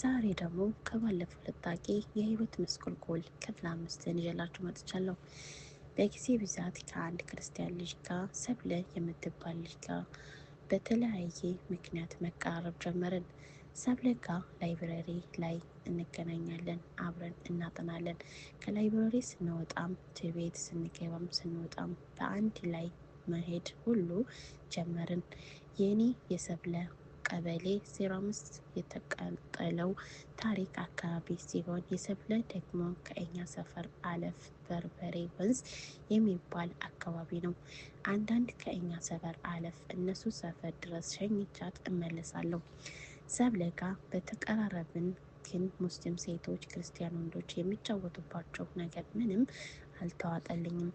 ዛሬ ደግሞ ከባለፈው ልጣቂ የህይወት መስቆልቆል ክፍል 5 ይዤላችሁ መጥቻለሁ። በጊዜ ብዛት ከአንድ ክርስቲያን ልጅ ጋር ሰብለ የምትባል ልጅ ጋር በተለያየ ምክንያት መቀራረብ ጀመርን። ሰብለ ጋር ላይብረሪ ላይ እንገናኛለን፣ አብረን እናጠናለን። ከላይብረሪ ስንወጣም ትቤት ስንገባም ስንወጣም በአንድ ላይ መሄድ ሁሉ ጀመርን። የኔ የሰብለ ቀበሌ 05 የተቃጠለው ታሪክ አካባቢ ሲሆን የሰብለ ደግሞ ከእኛ ሰፈር አለፍ በርበሬ ወንዝ የሚባል አካባቢ ነው። አንዳንድ ከእኛ ሰፈር አለፍ እነሱ ሰፈር ድረስ ሸኝቻት እመለሳለሁ። ሰብለ ጋር በተቀራረብን ግን ሙስሊም ሴቶች ክርስቲያን ወንዶች የሚጫወቱባቸው ነገር ምንም አልተዋጠልኝም።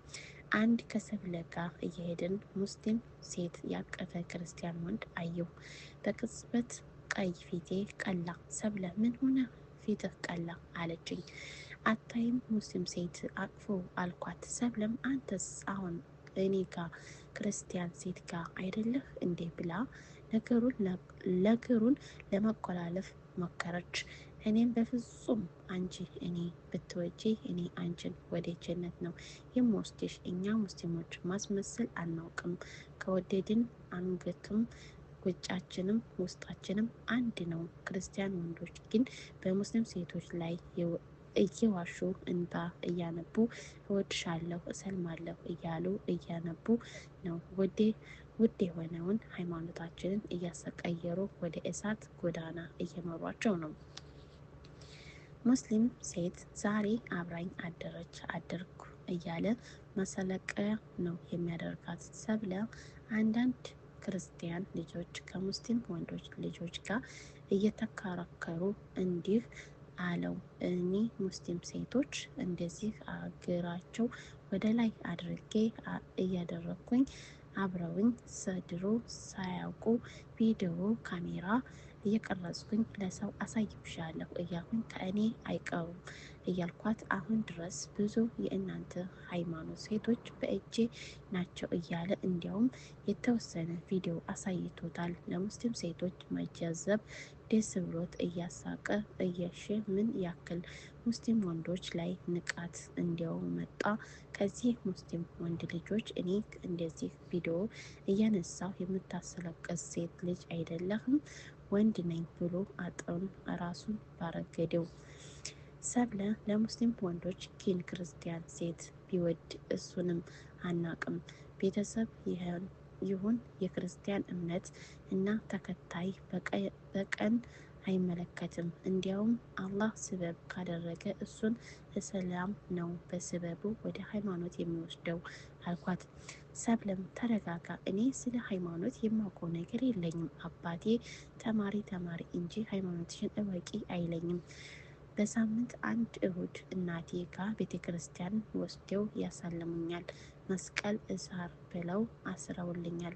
አንድ ከሰብለ ጋር እየሄድን ሙስሊም ሴት ያቀፈ ክርስቲያን ወንድ አየሁ። በቅጽበት ቀይ ፊቴ ቀላ። ሰብለ ምን ሆነ ፊትህ ቀላ አለችኝ። አታይም ሙስሊም ሴት አቅፎ አልኳት። ሰብለም አንተስ አሁን እኔ ጋር ክርስቲያን ሴት ጋር አይደለህ እንዴ ብላ ነገሩን ለመቆላለፍ ሞከረች። እኔም በፍጹም አንቺ እኔ ብትወጂ እኔ አንቺን ወደ ጀነት ነው የምወስድሽ። እኛ ሙስሊሞች ማስመሰል አናውቅም። ከወደድን አንገቱም ውጫችንም ውስጣችንም አንድ ነው። ክርስቲያን ወንዶች ግን በሙስሊም ሴቶች ላይ እየዋሹ እንባ እያነቡ እወድሻለሁ እሰልማለሁ እያሉ እያነቡ ነው ውድ የሆነውን ሃይማኖታችንን እያሰቀየሩ ወደ እሳት ጎዳና እየመሯቸው ነው። ሙስሊም ሴት ዛሬ አብራኝ አደርኩ እያለ መሰለቀያ ነው የሚያደርጋት። ሰብለ አንዳንድ ክርስቲያን ልጆች ከሙስሊም ወንዶች ልጆች ጋር እየተከራከሩ እንዲህ አለው። እኔ ሙስሊም ሴቶች እንደዚህ እግራቸው ወደ ላይ አድርጌ እያደረኩኝ አብረውኝ ሰድሮ ሳያውቁ ቪዲዮ ካሜራ እየቀረጽኩኝ ለሰው አሳይብሻለሁ እያልኩኝ ከእኔ አይቀሩም እያልኳት አሁን ድረስ ብዙ የእናንተ ሃይማኖት ሴቶች በእጄ ናቸው እያለ እንዲያውም የተወሰነ ቪዲዮ አሳይቶታል። ለሙስሊም ሴቶች መጀዘብ ደስ ብሎት እያሳቀ እየሽ ምን ያክል ሙስሊም ወንዶች ላይ ንቃት እንዲያው መጣ። ከዚህ ሙስሊም ወንድ ልጆች እኔ እንደዚህ ቪዲዮ እያነሳው የምታስለቅስ ሴት ልጅ አይደለህም ወንድ ነኝ ብሎ አጥሩን ራሱን ባረገደው። ሰብለ ለሙስሊም ወንዶች ግን ክርስቲያን ሴት ቢወድ እሱንም አናቅም። ቤተሰብ ይሁን የክርስቲያን እምነት እና ተከታይ በቀን አይመለከትም። እንዲያውም አላህ ስበብ ካደረገ እሱን እስላም ነው በስበቡ ወደ ሃይማኖት የሚወስደው አልኳት። ሰብለም ተረጋጋ፣ እኔ ስለ ሃይማኖት የማውቀው ነገር የለኝም። አባቴ ተማሪ እንጂ ሃይማኖትሽን እወቂ አይለኝም። በሳምንት አንድ እሁድ እናቴ ጋር ቤተ ክርስቲያን ወስደው ያሳልሙኛል። መስቀል እሳር ብለው አስረውልኛል።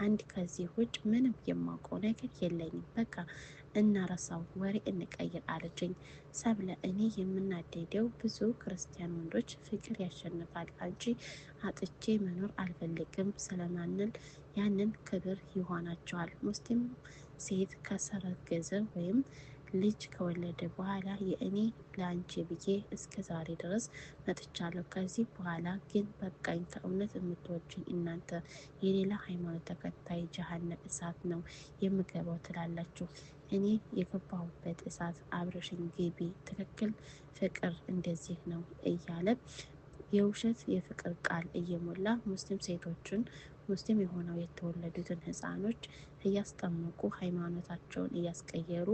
አንድ ከዚህ ውጭ ምንም የማውቀው ነገር የለኝም። በቃ እናረሳው፣ ወሬ እንቀይር አለችኝ። ሰብለ እኔ የምናደደው ብዙ ክርስቲያን ወንዶች ፍቅር ያሸንፋል እንጂ አጥቼ መኖር አልፈልግም ስለማንል ያንን ክብር ይሆናቸዋል። ሙስሊም ሴት ከሰረገዘ ወይም ልጅ ከወለደ በኋላ የእኔ ለአንቺ ብዬ እስከ ዛሬ ድረስ መጥቻለሁ። ከዚህ በኋላ ግን በቃኝ። ከእውነት የምትወጂኝ እናንተ የሌላ ሃይማኖት ተከታይ ጀሃነም እሳት ነው የምገባው ትላላችሁ። እኔ የገባሁበት እሳት አብረሽኝ ግቢ። ትክክል ፍቅር እንደዚህ ነው እያለ የውሸት የፍቅር ቃል እየሞላ ሙስሊም ሴቶችን ሙስሊም የሆነው የተወለዱትን ህፃኖች እያስጠመቁ ሃይማኖታቸውን እያስቀየሩ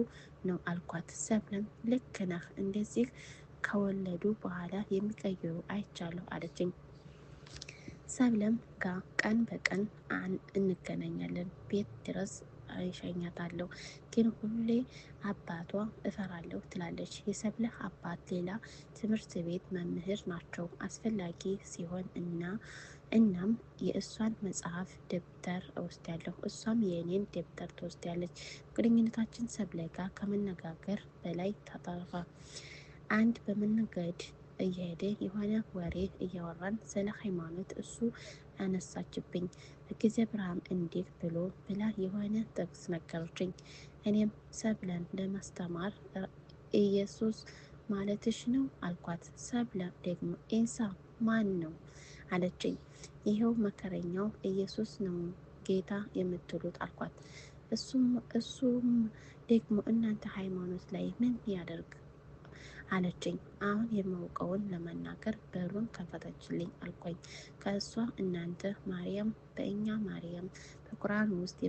ነው አልኳት። ሰብለም ልክ ነህ፣ እንደዚህ ከወለዱ በኋላ የሚቀይሩ አይቻለሁ አለችኝ። ሰብለም ጋር ቀን በቀን እንገናኛለን። ቤት ድረስ አይሸኛታለሁ፣ ግን ሁሌ አባቷ እፈራለሁ ትላለች። የሰብለህ አባት ሌላ ትምህርት ቤት መምህር ናቸው። አስፈላጊ ሲሆን እናም የእሷን መጽሐፍ ደብተር እወስዳለሁ፣ እሷም የእኔን ደብተር ትወስዳለች። ግንኙነታችን ሰብለ ጋር ከመነጋገር በላይ ታጠፋ። አንድ በመንገድ እየሄደ የሆነ ወሬ እያወራን ስለ ሃይማኖት እሱ አነሳችብኝ። ጊዜ ብርሃን እንዴት ብላ የሆነ ጥቅስ ነገረችኝ። እኔም ሰብለን ለማስተማር ኢየሱስ ማለትሽ ነው አልኳት። ሰብለ ደግሞ ኤንሳ ማን ነው አለችኝ። ይኸው መከረኛው ኢየሱስ ነው ጌታ የምትሉት አልኳት። እሱም ደግሞ እናንተ ሃይማኖት ላይ ምን ያደርግ አለችኝ። አሁን የማውቀውን ለመናገር በሩን ከፈተችልኝ አልኳኝ። ከእሷ እናንተ ማርያም በእኛ ማርያም በቁርአን ውስጥ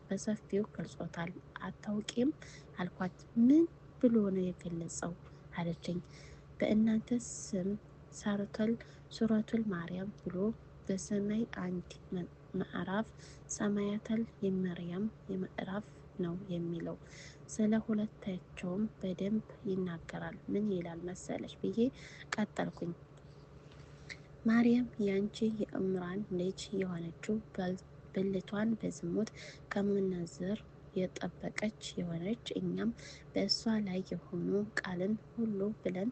በሰፊው ገልጾታል አታውቂም አልኳት። ምን ብሎ ነው የገለጸው አለችኝ። በእናንተ ስም ሱረቱል ማርያም ብሎ በሰማይ አንድ ምዕራፍ ሰማያተል የመርያም ምዕራፍ ነው የሚለው። ስለ ሁለታቸውም በደንብ ይናገራል። ምን ይላል መሰለሽ ብዬ ቀጠልኩኝ። ማርያም ያንቺ የእምራን ልጅ የሆነችው ብልቷን በዝሙት ከመነዘር የጠበቀች የሆነች እኛም በእሷ ላይ የሆኑ ቃልን ሁሉ ብለን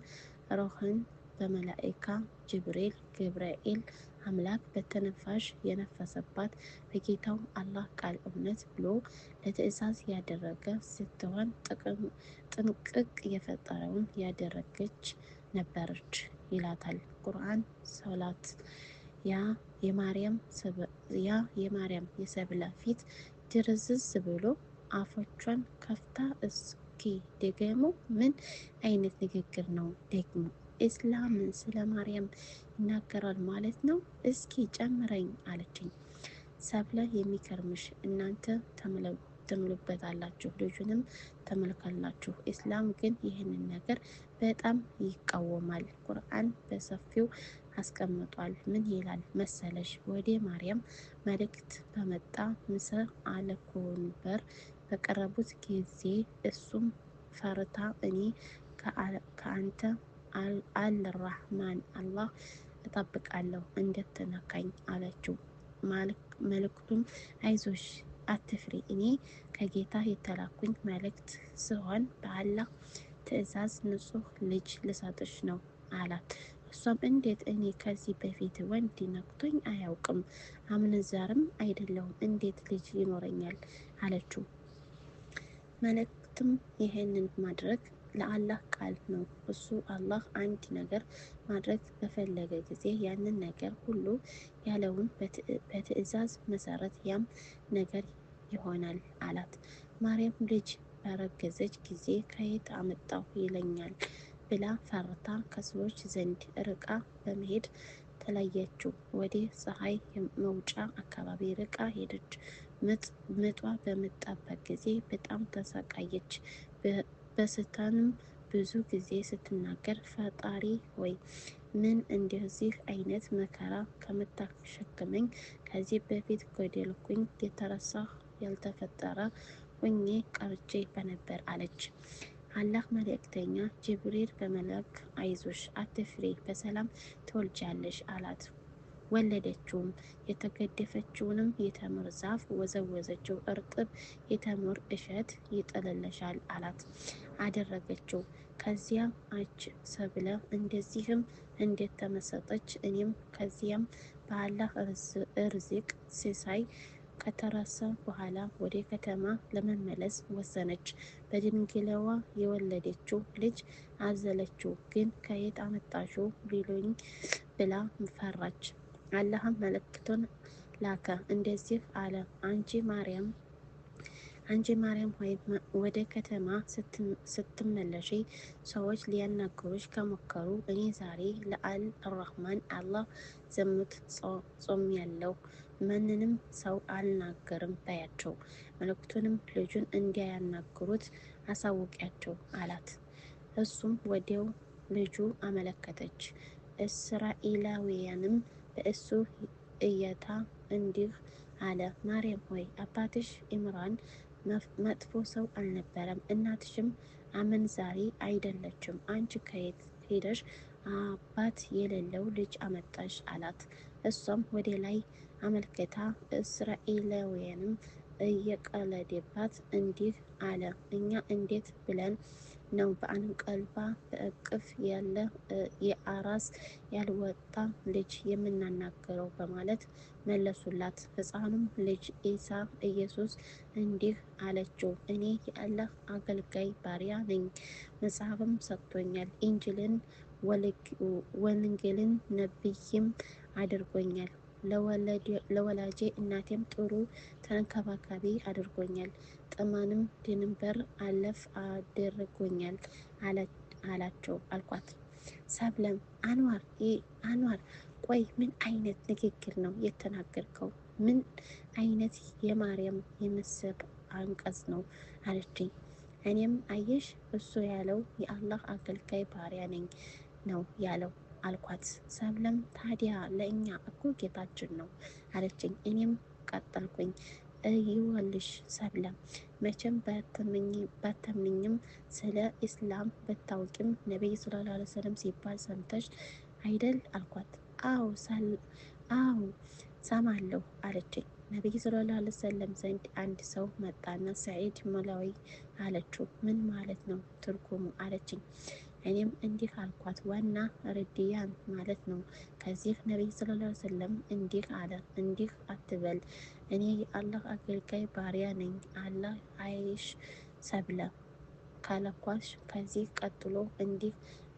ሮህን በመላእካ ገብርኤል አምላክ በተነፋሽ የነፈሰባት በጌታው አላህ ቃል እውነት ብሎ ለትእዛዝ ያደረገ ስትሆን ጥንቅቅ የፈጠረውን ያደረገች ነበረች ይላታል ቁርአን። ሶላት ያ የማርያም የሰብለ ፊት ድርዝዝ ብሎ አፎቿን ከፍታ እስኪ ደግሞ ምን አይነት ንግግር ነው ደግሞ? ኢስላም ስለ ማርያም ይናገራል ማለት ነው? እስኪ ጨምረኝ አለችኝ። ሰብለ የሚከርምሽ እናንተ ተምሉበታላችሁ፣ ልጁንም ተመልካላችሁ። ኢስላም ግን ይህንን ነገር በጣም ይቃወማል። ቁርአን በሰፊው አስቀምጧል። ምን ይላል መሰለሽ? ወደ ማርያም መልእክት በመጣ ምሰ አለኮንበር በቀረቡት ጊዜ እሱም ፈርታ እኔ ከአንተ አልራህማን አላህ እጠብቃለሁ እንደተነካኝ አለችው። መልእክቱም አይዞሽ አትፍሪ፣ እኔ ከጌታ የተላኩኝ መልእክት ሲሆን በአላህ ትዕዛዝ ንጹህ ልጅ ልሰጥሽ ነው አላት። እሷም እንዴት? እኔ ከዚህ በፊት ወንድ ነክቶኝ አያውቅም፣ አመንዛርም አይደለሁም፣ እንዴት ልጅ ይኖረኛል አለችው። መልእክትም ይሄንን ማድረግ ለአላህ ቃል ነው። እሱ አላህ አንድ ነገር ማድረግ በፈለገ ጊዜ ያንን ነገር ሁሉ ያለውን በትዕዛዝ መሰረት ያም ነገር ይሆናል አላት። ማርያም ልጅ ባረገዘች ጊዜ ከየት አመጣሁ ይለኛል ብላ ፈርታ ከሰዎች ዘንድ ርቃ በመሄድ ተለየችው። ወደ ፀሐይ መውጫ አካባቢ ርቃ ሄደች። ምጧ በመጣበት ጊዜ በጣም ተሰቃየች። በስታንም ብዙ ጊዜ ስትናገር ፈጣሪ ወይ ምን እንደዚህ አይነት መከራ ከምታሸክመኝ ከዚህ በፊት ገደልኩኝ የተረሳ ያልተፈጠረ ሁኜ ቀርቼ በነበር አለች። አላህ መልእክተኛ ጅብሪል በመላክ አይዞሽ አትፍሪ በሰላም ትወልጃለሽ አላት። ወለደችውም። የተገደፈችውንም የተምር ዛፍ ወዘወዘችው። እርጥብ የተምር እሸት ይጥልልሻል አላት። አደረገችው። ከዚያም አች ሰብለ እንደዚህም እንዴት ተመሰጠች። እኔም ከዚያም በአላህ እርዚቅ ሲሳይ ከተረሳ በኋላ ወደ ከተማ ለመመለስ ወሰነች። በድንግልዋ የወለደችው ልጅ አዘለችው። ግን ከየት አመጣሽው ቢሉኝ ብላ ፈራች። አላህም መልእክቱን ላከ። እንደዚህ አለ፣ አንቺ ማርያም ሆይ ወደ ከተማ ስትመለሺ ሰዎች ሊያናግሩሽ ከሞከሩ እኔ ዛሬ ለአል ረህማን አላህ ዘሙት ጾሜያለሁ፣ ማንንም ሰው አልናገርም በያቸው። መልእክቱንም ልጁን እንዲያናግሩት አሳውቂያቸው አላት። እሱም ወዲያው ልጁ አመለከተች። እስራኤላውያንም በእሱ እይታ እንዲህ አለ፣ ማርያም ሆይ አባትሽ ኢምራን መጥፎ ሰው አልነበረም፣ እናትሽም አመንዛሪ አይደለችም። አንቺ ከየት ሄደሽ አባት የሌለው ልጅ አመጣሽ አላት። እሷም ወደ ላይ አመልክታ እስራኤላውያንም እየቀለደባት እንዲህ አለ፣ እኛ እንዴት ብለን ነው በአንቀልባ በእቅፍ ያለ የአራስ ያልወጣ ልጅ የምናናገረው? በማለት መለሱላት። ሕፃኑም ልጅ ኢሳ ኢየሱስ እንዲህ አለችው፣ እኔ የአላህ አገልጋይ ባሪያ ነኝ። መጽሐፍም ሰጥቶኛል፣ ኢንጅልን ወንጌልን ነብይም አድርጎኛል። ለወላጄ እናቴም ጥሩ ተንከባካቢ አድርጎኛል። ጥማንም ድንበር አለፍ አድርጎኛል አልኳት። ሰብለም አንዋር ቆይ ምን አይነት ንግግር ነው የተናገርከው? ምን አይነት የማርያም የምስብ አንቀጽ ነው አለችኝ። እኔም አየሽ እሱ ያለው የአላህ አገልጋይ ባሪያ ነኝ ነው ያለው አልኳት። ሰብለም ታዲያ ለእኛ እኮ ጌታችን ነው አለችኝ። እኔም ቀጠልኩኝ፣ ይወልሽ ሰብለም መቼም ባተምኝም ስለ ኢስላም ብታውቂም ነቢይ ሰለላሁ ዐለይሂ ወሰለም ሲባል ሰምተሽ አይደል አልኳት። አዎ ሰማለሁ አለችኝ። ነቢይ ሰለላሁ ዐለይሂ ወሰለም ዘንድ አንድ ሰው መጣና ሰዒድ ሞላዊ አለችው። ምን ማለት ነው ትርጉሙ አለችኝ። እኔም እንዲህ አልኳት፣ ዋና ርድያን ማለት ነው። ከዚህ ነቢይ ሰለላሁ ዐለይሂ ወሰለም እንዲህ አለ፣ እንዲህ አትበል፣ እኔ የአላህ አገልጋይ ባሪያ ነኝ። አላህ አይሽ ሰብለ ካለኳሽ ከዚህ ቀጥሎ እንዲህ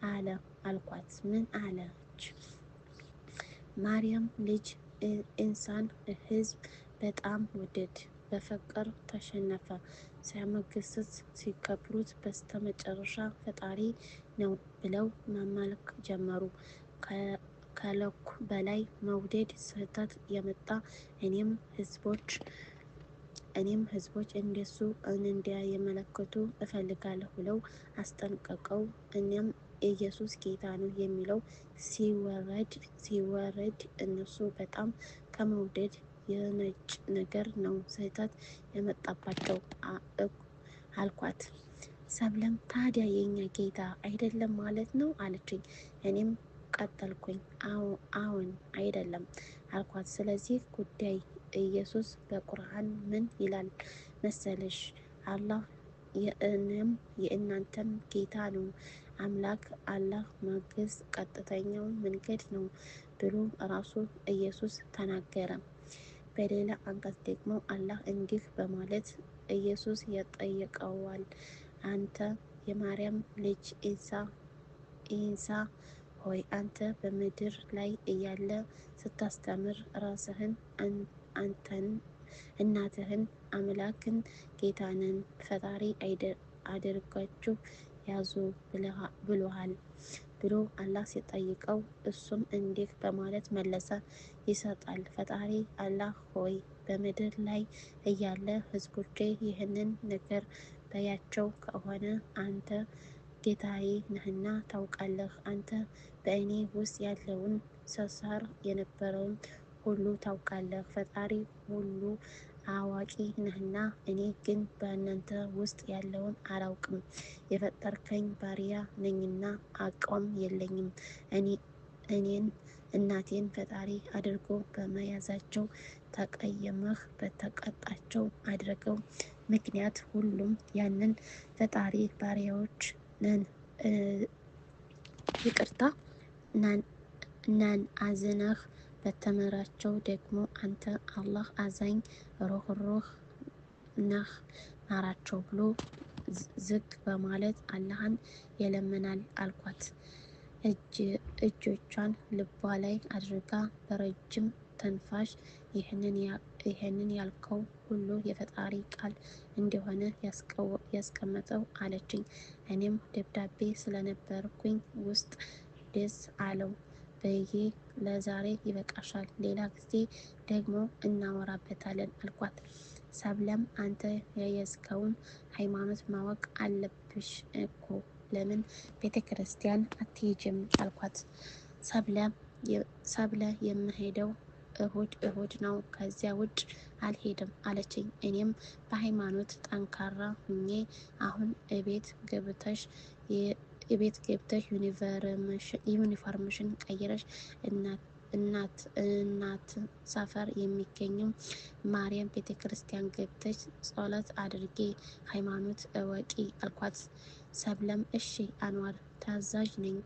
አለ አልኳት። ምን አለች? ማርያም ልጅ ኢንሳን ህዝብ በጣም ወደድ፣ በፍቅር ተሸነፈ። ሲያመግሱት ሲከብሩት በስተመጨረሻ ፈጣሪ ነው ብለው ማምለክ ጀመሩ። ከለኩ በላይ መውደድ ስህተት የመጣ እኔም ህዝቦች እንደሱ እንዲያመለክቱ እፈልጋለሁ ብለው አስጠንቀቀው። እኛም ኢየሱስ ጌታ ነው የሚለው ሲወረድ እነሱ በጣም ከመውደድ የነጭ ነገር ነው ስህተት የመጣባቸው አልኳት። ሰብለም ታዲያ የኛ ጌታ አይደለም ማለት ነው አለችኝ። እኔም ቀጠልኩኝ፣ አዎን አይደለም አልኳት። ስለዚህ ጉዳይ ኢየሱስ በቁርአን ምን ይላል መሰለሽ? አላህ የእኔም የእናንተም ጌታ ነው፣ አምላክ አላህ ማገዝ ቀጥተኛው መንገድ ነው ብሎ ራሱ ኢየሱስ ተናገረ። በሌላ አንቀጽ ደግሞ አላህ እንዲህ በማለት ኢየሱስ ይጠይቀዋል፣ አንተ የማርያም ልጅ ኢሳ ሆይ አንተ በምድር ላይ እያለ ስታስተምር ራስህን እናትህን አምላክን ጌታንን ፈጣሪ አድርጋችሁ ያዙ ብሎሃል ብሎ አላህ ሲጠይቀው እሱም እንዲህ በማለት መለሰ ይሰጣል። ፈጣሪ አላህ ሆይ በምድር ላይ እያለ ህዝቦቼ ይህንን ነገር በያቸው ከሆነ አንተ ጌታዬ ነህና ታውቃለህ። አንተ በእኔ ውስጥ ያለውን ሰሳር የነበረውን ሁሉ ታውቃለህ። ፈጣሪ ሁሉ አዋቂ ነህና እኔ ግን በእናንተ ውስጥ ያለውን አላውቅም። የፈጠርከኝ ባሪያ ነኝና አቋም የለኝም። እኔን እናቴን ፈጣሪ አድርጎ በመያዛቸው ተቀየመህ በተቀጣቸው አድርገው ምክንያት ሁሉም ያንን ፈጣሪ ባሪያዎች ነን። ይቅርታ ናን አዝነህ በተመራቸው ደግሞ አንተ አላህ አዛኝ ሩህሩህ ነህ ማራቸው ብሎ ዝቅ በማለት አላህን ይለምናል አልኳት። እጆቿን ልቧ ላይ አድርጋ በረጅም ተንፋሽ ይህንን ያልከው ሁሉ የፈጣሪ ቃል እንደሆነ ያስቀመጠው አለችኝ። እኔም ደብዳቤ ስለነበርኩኝ ውስጥ ደስ አለው በዬ ለዛሬ ይበቃሻል፣ ሌላ ጊዜ ደግሞ እናወራበታለን አልኳት። ሰብለም አንተ የያዝከውን ሃይማኖት ማወቅ አለብሽ እኮ ለምን ቤተ ክርስቲያን አትሄጂም አልኳት። ሰብለ የምሄደው እሁድ ነው፣ ከዚያ ውጭ አልሄድም አለችኝ። እኔም በሃይማኖት ጠንካራ ሁኜ አሁን እቤት ገብተሽ ዩኒፎርምሽን ቀይረሽ እናት ሰፈር የሚገኘው ማርያም ቤተክርስቲያን ገብተሽ ጸሎት አድርጌ ሃይማኖት እወቂ አልኳት። ሰብለም እሺ አንዋር ታዛዥ ነኝ።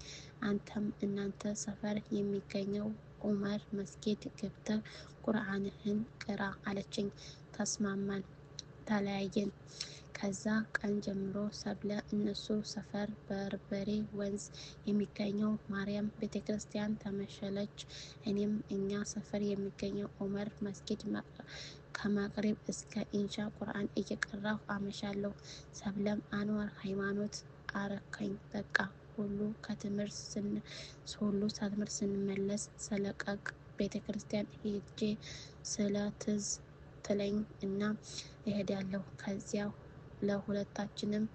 አንተም እናንተ ሰፈር የሚገኘው ዑመር መስጊድ ገብተህ ቁርአንህን ቅራ አለችኝ። ተስማማን፣ ተለያየን። ከዛ ቀን ጀምሮ ሰብለ እነሱ ሰፈር በርበሬ ወንዝ የሚገኘው ማርያም ቤተክርስቲያን ተመሸለች። እኔም እኛ ሰፈር የሚገኘው ዑመር መስጊድ ከመቅሪብ እስከ ኢንሻ ቁርአን እየቀራሁ አመሻለሁ። ሰብለም አንዋር ሃይማኖት አረከኝ በቃ ሁሉ ከትምህርት ስንመለስ ሰለቀቅ ቤተክርስቲያን ሄጄ ስለ ትዝ ትለኝ እና እሄዳለሁ። ከዚያ ለሁለታችንም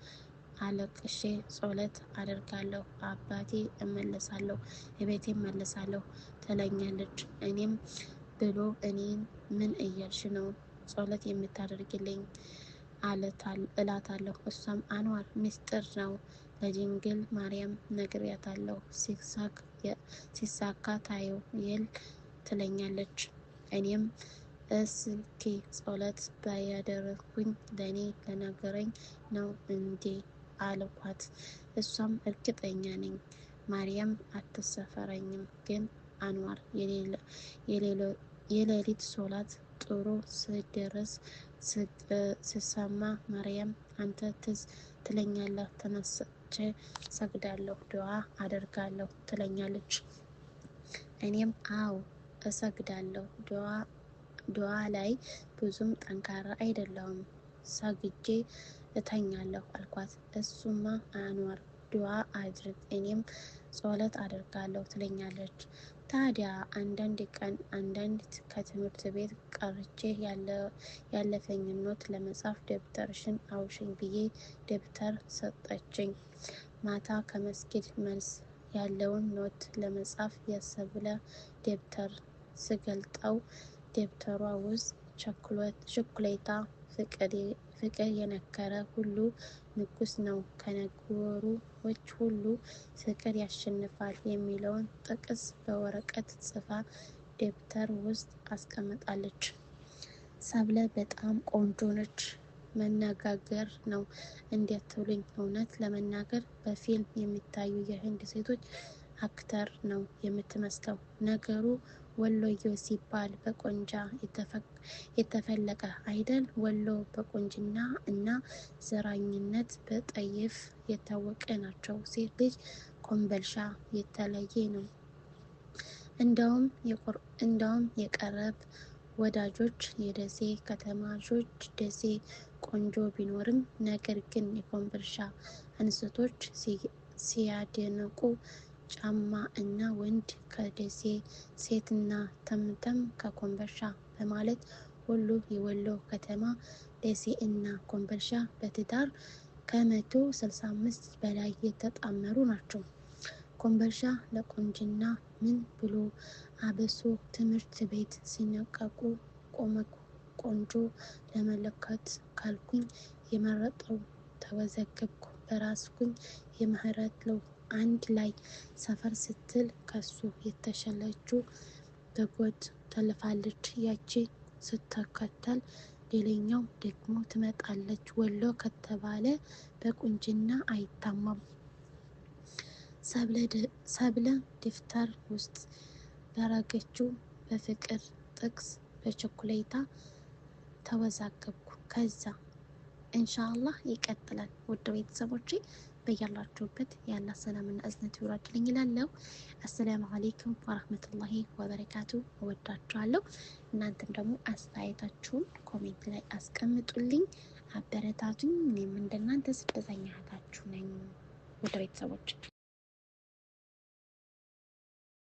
አለቅሼ ጸሎት አደርጋለሁ። አባቴ እመለሳለሁ እቤቴ እመለሳለሁ ትለኛለች። እኔም ብሎ እኔን ምን እያልሽ ነው ጸሎት የምታደርግልኝ እላታለሁ። እሷም አንዋር ሚስጥር ነው ለድንግል ማርያም ነግሬያታለሁ ሲሳካ ታየው የል ትለኛለች። እኔም እስኪ ጸሎት ባያደረኩኝ ለኔ ለነገረኝ ነው እንዴ አልኳት። እሷም እርግጠኛ ነኝ ማርያም አትሰፈረኝም፣ ግን አንዋር የሌሊት ሶላት ጥሩ ስደርስ ስሰማ ማርያም አንተ ትዝ ትለኛለህ፣ ተነስቼ ሰግዳለሁ፣ ዱዓ አደርጋለሁ ትለኛለች። እኔም አው እሰግዳለሁ፣ ዱዓ ላይ ብዙም ጠንካራ አይደለሁም፣ ሰግጄ እተኛለሁ አልኳት። እሱማ አንዋር ዱዓ አድርግ እኔም ጸሎት አደርጋለሁ ትለኛለች። ታዲያ አንዳንድ ቀን ከትምህርት ቤት ቀርቼ ያለፈኝ ኖት ለመጻፍ ደብተርሽን አውሽኝ ብዬ ደብተር ሰጠችኝ። ማታ ከመስጊድ መልስ ያለውን ኖት ለመጻፍ የሰብለ ደብተር ስገልጠው ደብተሯ ውስጥ ቸኮሌታ ፍቅር የነከረ ሁሉ ንጉስ ነው፣ ከነገሮች ሁሉ ፍቅር ያሸንፋል የሚለውን ጥቅስ በወረቀት ጽፋ ደብተር ውስጥ አስቀምጣለች። ሰብለ በጣም ቆንጆ ነች። መነጋገር ነው እንዲያትሉኝ፣ እውነት ለመናገር በፊልም የሚታዩ የህንድ ሴቶች አክተር ነው የምትመስለው። ነገሩ ወሎዮ ሲባል በቆንጃ የተፈለቀ አይደል? ወሎ በቆንጅና እና ዘራኝነት በጠይፍ የታወቀ ናቸው። ሴት ልጅ ኮምበልሻ የተለየ ነው። እንደውም የቀረብ ወዳጆች የደሴ ከተማዦች ደሴ ቆንጆ ቢኖርም ነገር ግን የኮምበልሻ እንስቶች ሲያደንቁ ጫማ እና ወንድ ከደሴ ሴትና ተምተም ከኮምበልሻ በማለት ሁሉ የወሎ ከተማ ደሴ እና ኮምበልሻ በትዳር ከ165 በላይ የተጣመሩ ናቸው። ኮምበልሻ ለቆንጅና ምን ብሎ አበሶ ትምህርት ቤት ሲነቀቁ ቆንጆ ለመለካት ካልኩኝ የመረጠው ተወዘገብኩ በራስኩኝ የምህረት ለው አንድ ላይ ሰፈር ስትል ከሱ የተሸለችው በጎድ ተልፋለች። ያቺ ስትከተል ሌላኛው ደግሞ ትመጣለች። ወሎ ከተባለ በቁንጅና አይታማም። ሰብለ ደብተር ውስጥ ያረገችው በፍቅር ጥቅስ በቸኮሌታ ተወዛገብኩ። ከዛ ኢንሻአላህ ይቀጥላል። ውድ ቤተሰቦቼ በያላችሁበት ያለ ሰላምና እዝነት ይውረድልኝ እላለሁ። አሰላሙ አለይኩም ወራህመቱላሂ ወበረካቱ። እወዳችኋለሁ። እናንተም ደግሞ አስተያየታችሁን ኮሜንት ላይ አስቀምጡልኝ፣ አበረታቱኝ። እኔም እንደናንተ ስደተኛ እህታችሁ ነኝ። ውድ ቤተሰቦች